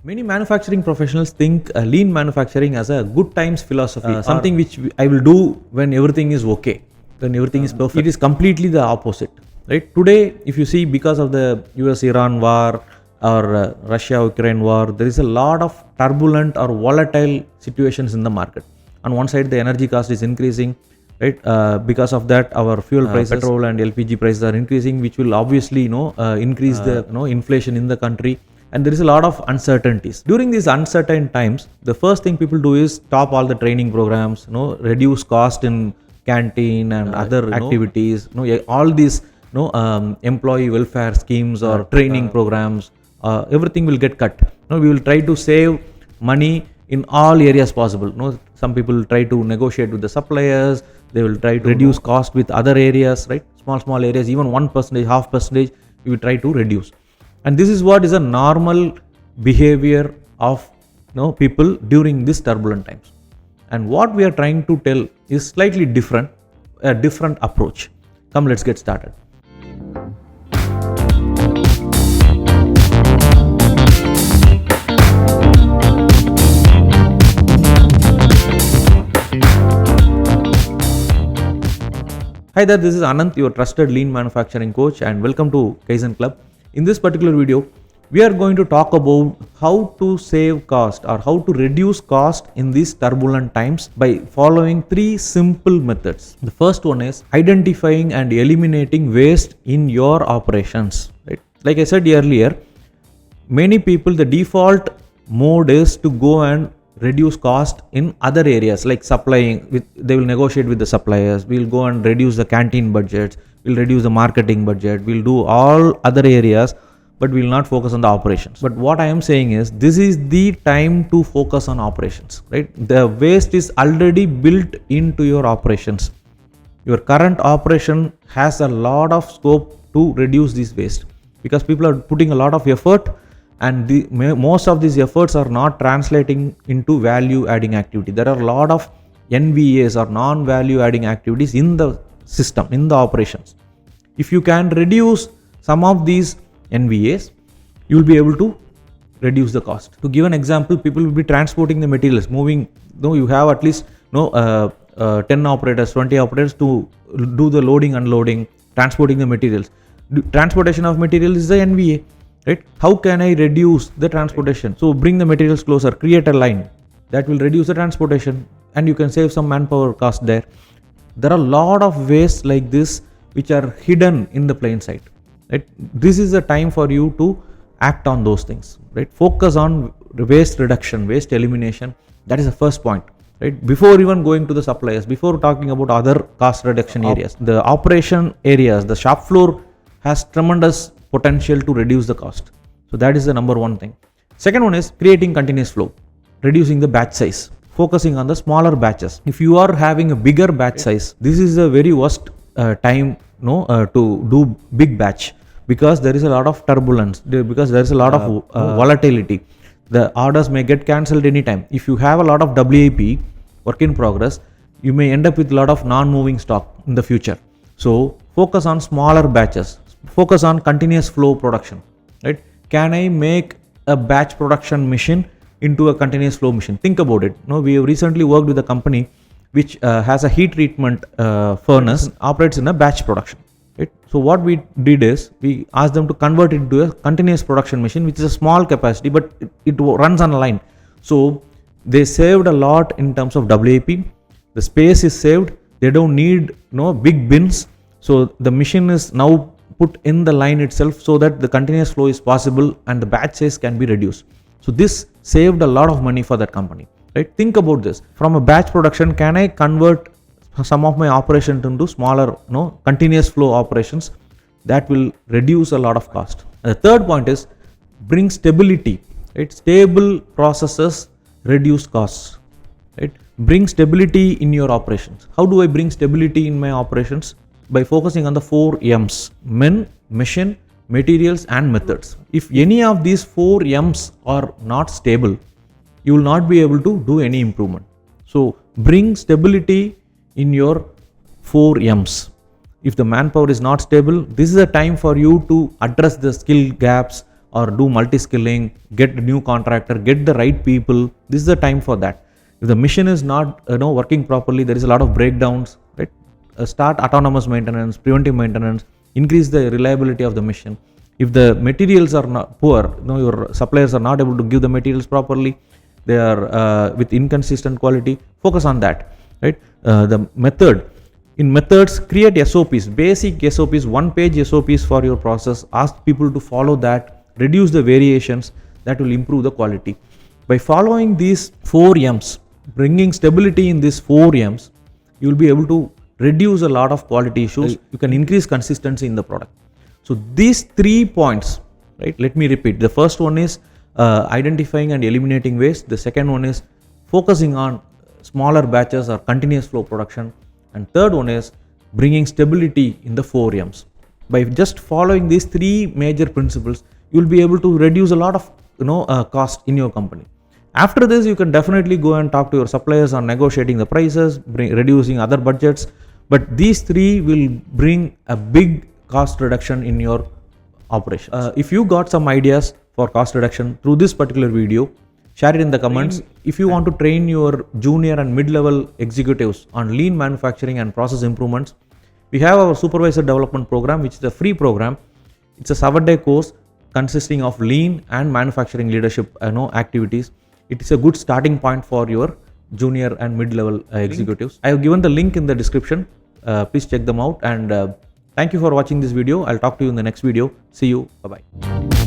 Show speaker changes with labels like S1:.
S1: Many manufacturing professionals think lean manufacturing as a good times philosophy, something which I will do when everything is okay, when everything is perfect. It is completely the opposite, right? Today, if you see, because of the US-Iran war or Russia-Ukraine war, there is a lot of turbulent or volatile situations in the market. On one side, the energy cost is increasing, right? Because of that, our fuel prices, petrol and LPG prices are increasing, which will obviously, increase the inflation in the country. And there is a lot of uncertainties. During these uncertain times, the first thing people do is stop all the training programs, reduce cost in canteen and other activities, all these employee welfare schemes or training programs, everything will get cut. We will try to save money in all areas possible. Some people try to negotiate with the suppliers, they will try to reduce cost with other areas, right? Small areas, even 1%, 0.5%, we will try to reduce. And this is what is a normal behavior of people during these turbulent times. And what we are trying to tell is slightly different, a different approach. Come, let's get started. Hi there, this is Anant, your trusted lean manufacturing coach, and welcome to Kaizen Club. In this particular video, we are going to talk about how to save cost or how to reduce cost in these turbulent times by following three simple methods. The first one is identifying and eliminating waste in your operations. Right? Like I said earlier, many people, the default mode is to go and reduce cost in other areas like supplying. They will negotiate with the suppliers. We'll go and reduce the canteen budgets. We'll reduce the marketing budget. We'll do all other areas, but we'll not focus on the operations. But what I am saying is, this is the time to focus on operations, right? The waste is already built into your operations. Your current operation has a lot of scope to reduce this waste because people are putting a lot of effort, and most of these efforts are not translating into value adding activity. There are a lot of NVAs or non-value adding activities in the system, in the operations. If you can reduce some of these NVAs, you will be able to reduce the cost. To give an example, people will be transporting the materials, moving, you have at least 10 operators, 20 operators to do the loading, unloading, transporting the materials. Transportation of materials is the NVA, right? How can I reduce the transportation? So bring the materials closer, create a line that will reduce the transportation, and you can save some manpower cost there. There are a lot of waste like this which are hidden in the plain sight. Right? This is the time for you to act on those things. Right? Focus on waste reduction, waste elimination. That is the first point. Right? Before even going to the suppliers, before talking about other cost reduction areas, the operation areas, the shop floor has tremendous potential to reduce the cost. So that is the number one thing. Second one is creating continuous flow, reducing the batch size, focusing on the smaller batches. If you are having a bigger batch size, this is the very worst time to do big batch, because there is a lot of turbulence, because there is a lot of volatility. The orders may get cancelled anytime. If you have a lot of WIP, work in progress, you may end up with a lot of non-moving stock in the future. So focus on smaller batches, focus on continuous flow production. Right? Can I make a batch production machine into a continuous flow machine? Think about it. We have recently worked with a company which has a heat treatment furnace, operates in a batch production. Right? So what we did is, we asked them to convert it into a continuous production machine, which is a small capacity, but it runs on a line. So they saved a lot in terms of WIP. The space is saved. They don't need big bins. So the machine is now put in the line itself, so that the continuous flow is possible and the batch size can be reduced. So this saved a lot of money for that company. Right? Think about this. From a batch production, can I convert some of my operations into smaller, continuous flow operations? That will reduce a lot of cost. And the third point is bring stability. Right? Stable processes reduce costs. Right? Bring stability in your operations. How do I bring stability in my operations? By focusing on the 4 M's: men, machine, materials, and methods. If any of these 4 M's are not stable, you will not be able to do any improvement. So bring stability in your 4 M's. If the manpower is not stable, this is a time for you to address the skill gaps, or do multi-skilling, get a new contractor, get the right people. This is the time for that. If the machine is not working properly, there is a lot of breakdowns, right? Start autonomous maintenance, preventive maintenance, increase the reliability of the machine. If the materials are not poor, your suppliers are not able to give the materials properly, they are with inconsistent quality, focus on that, right? The method. In methods, create SOPs, basic SOPs, one-page SOPs for your process. Ask people to follow that, reduce the variations, that will improve the quality. By following these 4 M's, bringing stability in these 4 M's, you will be able to reduce a lot of quality issues. You can increase consistency in the product. So these 3 points, right? Let me repeat. The first one is identifying and eliminating waste. The second one is focusing on smaller batches or continuous flow production. And third one is bringing stability in the 4 M's. By just following these 3 major principles, you will be able to reduce a lot of cost in your company. After this, you can definitely go and talk to your suppliers on negotiating the prices, reducing other budgets. But these 3 will bring a big cost reduction in your operation. If you got some ideas for cost reduction through this particular video, share it in the comments. If you want to train your junior and mid-level executives on lean manufacturing and process improvements, we have our Supervisor development program, which is a free program. It's a 7-day course consisting of lean and manufacturing leadership activities. It is a good starting point for your junior and mid-level executives. I have given the link in the description. Please check them out, and thank you for watching this video. I'll talk to you in the next video. See you. Bye-bye.